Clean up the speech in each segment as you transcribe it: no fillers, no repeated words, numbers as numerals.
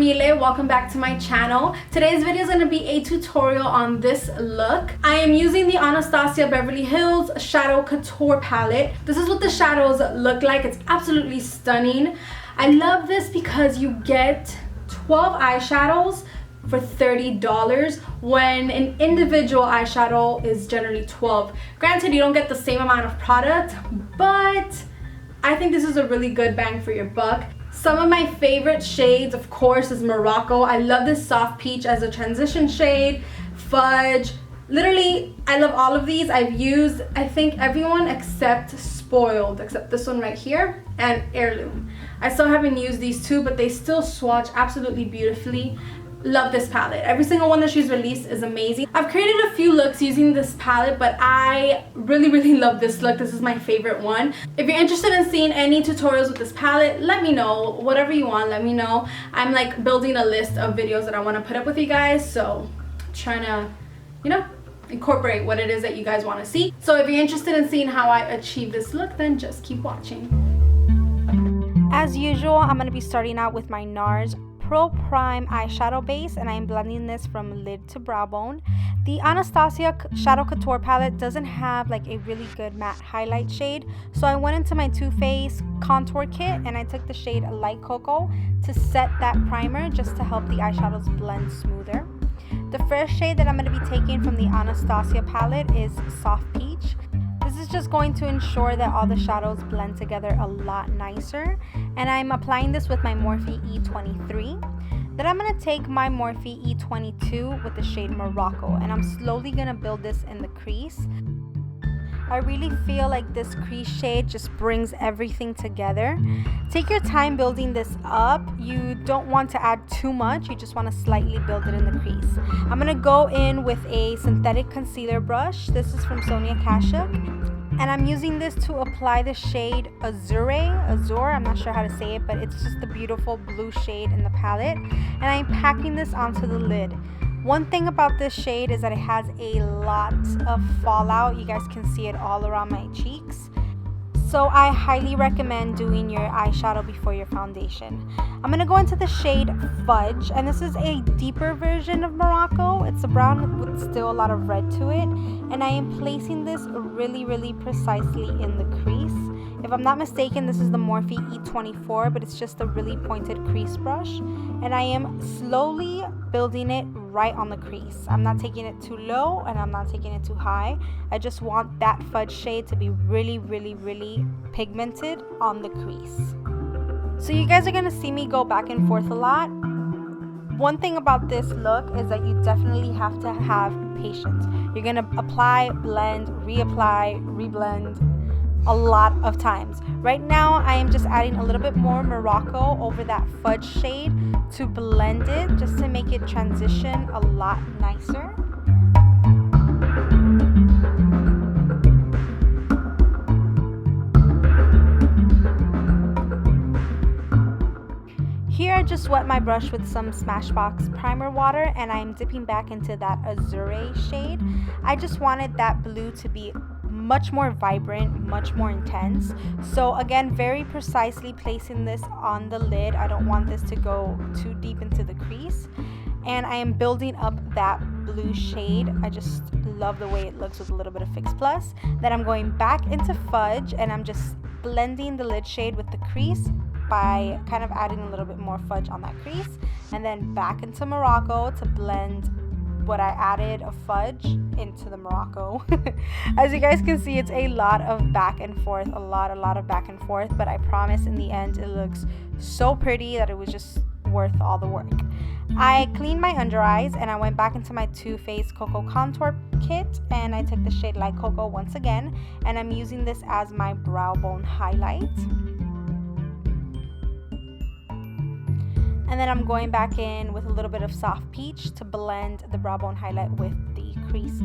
Mile, welcome back to my channel. Today's video is going to be a tutorial on this look. I am using the Anastasia Beverly Hills Shadow Couture palette. This is what the shadows look like. It's absolutely stunning. I love this because you get 12 eyeshadows for $30 when an individual eyeshadow is generally 12. Granted, you don't get the same amount of product, but I think this is a really good bang for your buck. Some of my favorite shades, of course, is Morocco. I love this soft peach as a transition shade. Fudge. Literally, I love all of these. I've used, I think, everyone except Spoiled, except this one right here, and Heirloom. I still haven't used these two, but they still swatch absolutely beautifully. Love this palette. Every single one that she's released is amazing. I've created a few looks using this palette, but I really love this look. This is my favorite one. If you're interested in seeing any tutorials with this palette, let me know. Whatever you want, let me know. I'm like building a list of videos that I want to put up with you guys, so I'm trying to, you know, incorporate what it is that you guys want to see. So if you're interested in seeing how I achieve this look, then just keep watching. As usual, I'm going to be starting out with my Nars Pro Prime eyeshadow base, and I'm blending this from lid to brow bone. The Anastasia Shadow Couture palette doesn't have like a really good matte highlight shade, so I went into my Too Faced contour kit and I took the shade Light Cocoa to set that primer just to help the eyeshadows blend smoother. The first shade that I'm going to be taking from the Anastasia palette is Soft Peach. This is just going to ensure that all the shadows blend together a lot nicer. And I'm applying this with my Morphe E23. Then I'm going to take my Morphe E22 with the shade Morocco. And I'm slowly going to build this in the crease. I really feel like this crease shade just brings everything together. Take your time building this up. You don't want to add too much. You just want to slightly build it in the crease. I'm going to go in with a synthetic concealer brush. This is from Sonia Kashuk. And I'm using this to apply the shade Azure. I'm not sure how to say it, but it's just the beautiful blue shade in the palette. And I'm packing this onto the lid. One thing about this shade is that it has a lot of fallout. You guys can see it all around my cheeks. So I highly recommend doing your eyeshadow before your foundation. I'm going to go into the shade Fudge, and this is a deeper version of Morocco. It's a brown with still a lot of red to it, and I am placing this really precisely in the crease. If I'm not mistaken, this is the Morphe E24, but it's just a really pointed crease brush, and I am slowly building it right on the crease. I'm not taking it too low and I'm not taking it too high. I just want that fudge shade to be really pigmented on the crease. So you guys are gonna see me go back and forth a lot. One thing about this look is that you definitely have to have patience. You're gonna apply, blend, reapply, reblend a lot of times. Right now I am just adding a little bit more Morocco over that fudge shade to blend it, just to make it transition a lot nicer. Here I just wet my brush with some Smashbox primer water, and I'm dipping back into that Azure shade. I just wanted that blue to be much more vibrant, much more intense. So again, very precisely placing this on the lid. I don't want this to go too deep into the crease. And I am building up that blue shade. I just love the way it looks with a little bit of Fix Plus. Then I'm going back into Fudge, and I'm just blending the lid shade with the crease by kind of adding a little bit more fudge on that crease. And then back into Morocco to blend what I added of fudge into the Morocco. As you guys can see, it's a lot of back and forth, a lot of back and forth, but I promise in the end it looks so pretty that it was just worth all the work. I cleaned my under eyes and I went back into my Too Faced Cocoa Contour Kit, and I took the shade Light Cocoa once again, and I'm using this as my brow bone highlight. And then I'm going back in with a little bit of Soft Peach to blend the brow bone highlight with the crease.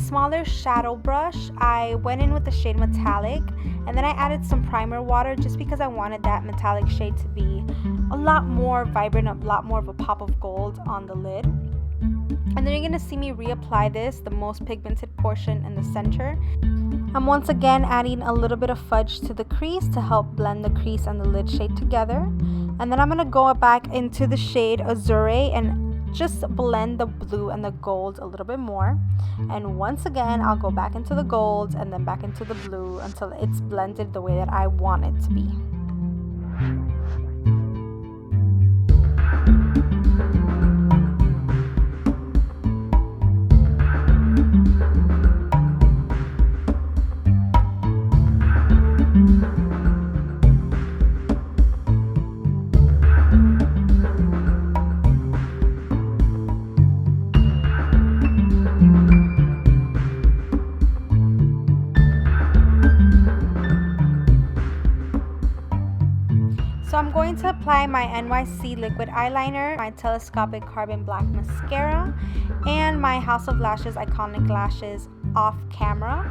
smaller shadow brush, I went in with the shade Metallic, and then I added some primer water just because I wanted that metallic shade to be a lot more vibrant, a lot more of a pop of gold on the lid. And then you're going to see me reapply this, the most pigmented portion in the center. I'm once again adding a little bit of fudge to the crease to help blend the crease and the lid shade together. And then I'm going to go back into the shade Azure and just blend the blue and the gold a little bit more. And once again, I'll go back into the gold and then back into the blue until it's blended the way that I want it to be. So I'm going to apply my NYC Liquid eyeliner, my Telescopic Carbon Black mascara, and my House of Lashes Iconic Lashes off camera.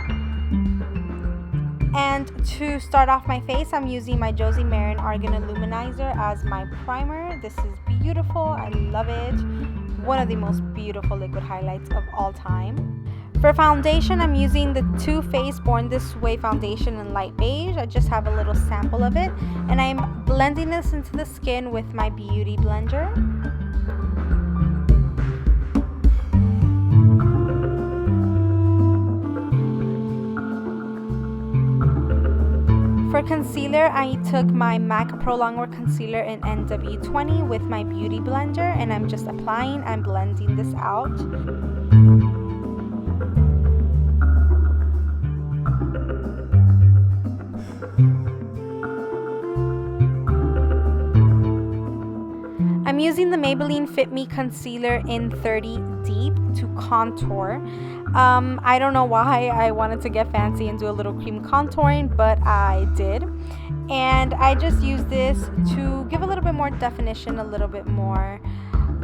And to start off my face, I'm using my Josie Maran Argan Illuminzer as my primer. This is beautiful. I love it. One of the most beautiful liquid highlights of all time. For foundation, I'm using the Too Faced Born This Way foundation in Light Beige. I just have a little sample of it, and I'm blending this into the skin with my beauty blender. For concealer, I took my MAC Prolongwear concealer in NW20 with my beauty blender, and I'm just applying and blending this out. I'm using the Maybelline Fit Me concealer in 30 Deep to contour. I don't know why I wanted to get fancy and do a little cream contouring, but I did. And I just use this to give a little bit more definition, a little bit more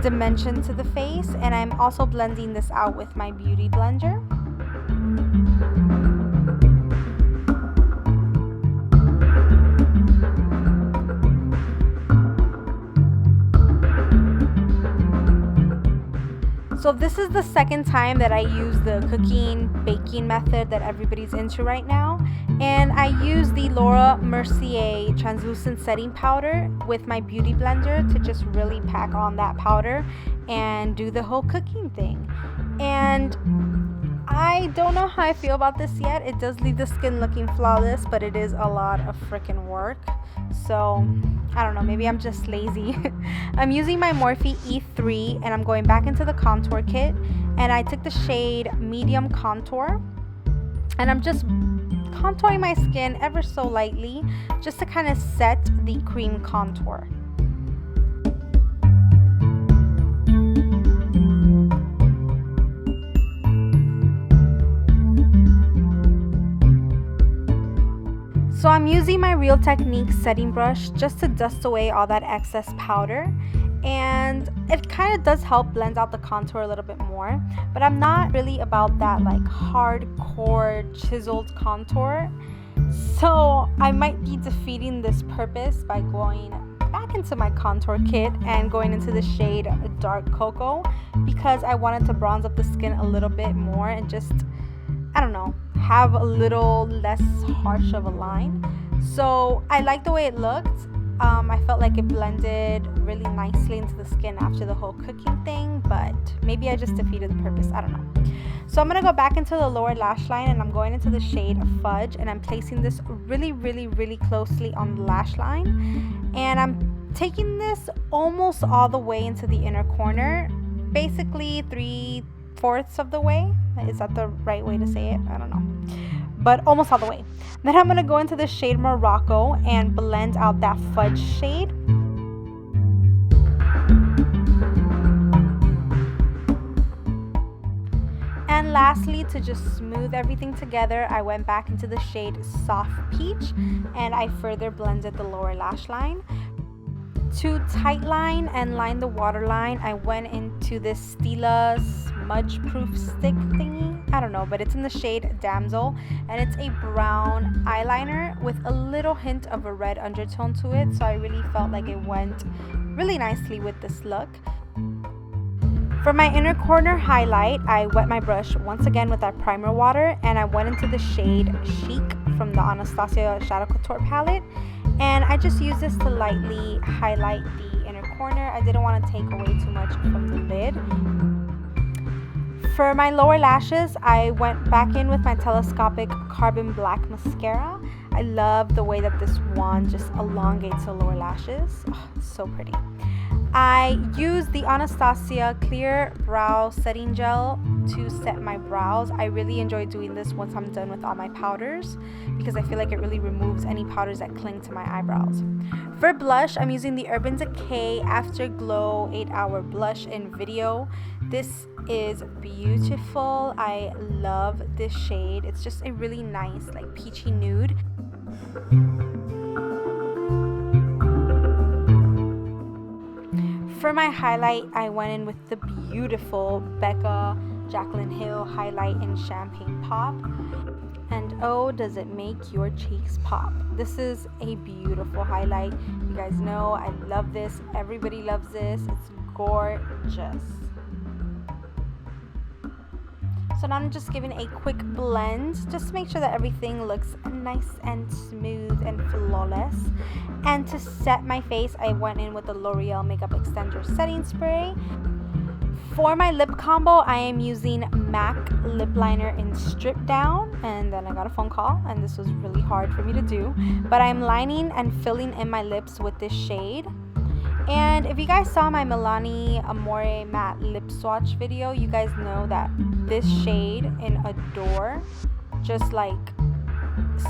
dimension to the face. And I'm also blending this out with my beauty blender. So this is the second time that I use the cooking baking method that everybody's into right now, and I use the Laura Mercier translucent setting powder with my beauty blender to just really pack on that powder and do the whole cooking thing. And I don't know how I feel about this yet. It does leave the skin looking flawless, but it is a lot of freaking work. So I don't know, maybe I'm just lazy. I'm using my Morphe E3 and I'm going back into the contour kit, and I took the shade Medium Contour, and I'm just contouring my skin ever so lightly just to kind of set the cream contour. So I'm using my Real Technique setting brush just to dust away all that excess powder, and it kind of does help blend out the contour a little bit more, but I'm not really about that like hardcore chiseled contour, so I might be defeating this purpose by going back into my contour kit and going into the shade Dark Cocoa, because I wanted to bronze up the skin a little bit more and just, I don't know, have a little less harsh of a line. So I like the way it looked. I felt like it blended really nicely into the skin after the whole cooking thing, but maybe I just defeated the purpose, I don't know. So I'm going to go back into the lower lash line, and I'm going into the shade Fudge, and I'm placing this really closely on the lash line, and I'm taking this almost all the way into the inner corner, basically 3/4 of the way. Is that the right way to say it? I don't know, but almost all the way. Then I'm going to go into the shade Morocco and blend out that Fudge shade. And lastly, to just smooth everything together, I went back into the shade Soft Peach and I further blended the lower lash line. To tightline and line the waterline, I went into this Stila smudge proof stick thingy, I don't know, but it's in the shade Damsel, and it's a brown eyeliner with a little hint of a red undertone to it, so I really felt like it went really nicely with this look. For my inner corner highlight, I wet my brush once again with that primer water, and I went into the shade Chic from the Anastasia Shadow Couture palette, and I just used this to lightly highlight the inner corner. I didn't want to take away too much from the lid. For my lower lashes, I went back in with my Telescopic Carbon Black Mascara. I love the way that this wand just elongates the lower lashes. Oh, it's so pretty. I used the Anastasia Clear Brow Setting Gel to set my brows. I really enjoy doing this once I'm done with all my powders because I feel like it really removes any powders that cling to my eyebrows. For blush, I'm using the Urban Decay Afterglow 8-Hour Blush in Video. This is beautiful. I love this shade. It's just a really nice, like, peachy nude. For my highlight, I went in with the beautiful Becca Jaclyn Hill highlight in Champagne Pop. And oh, does it make your cheeks pop. This is a beautiful highlight. You guys know I love this. Everybody loves this. It's gorgeous. So now I'm just giving a quick blend just to make sure that everything looks nice and smooth and flawless. And to set my face, I went in with the L'Oreal Makeup Extender Setting Spray. For my lip combo, I am using MAC Lip Liner in Strip Down. And then I got a phone call, and this was really hard for me to do. But I'm lining and filling in my lips with this shade. And if you guys saw my Milani Amore matte lip swatch video, you guys know that this shade in Adore just like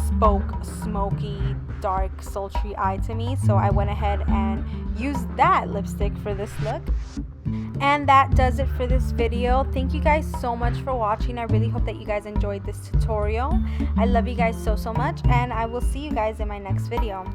spoke smoky, dark, sultry eye to me. So I went ahead and used that lipstick for this look. And that does it for this video. Thank you guys so much for watching. I really hope that you guys enjoyed this tutorial. I love you guys so much, and I will see you guys in my next video.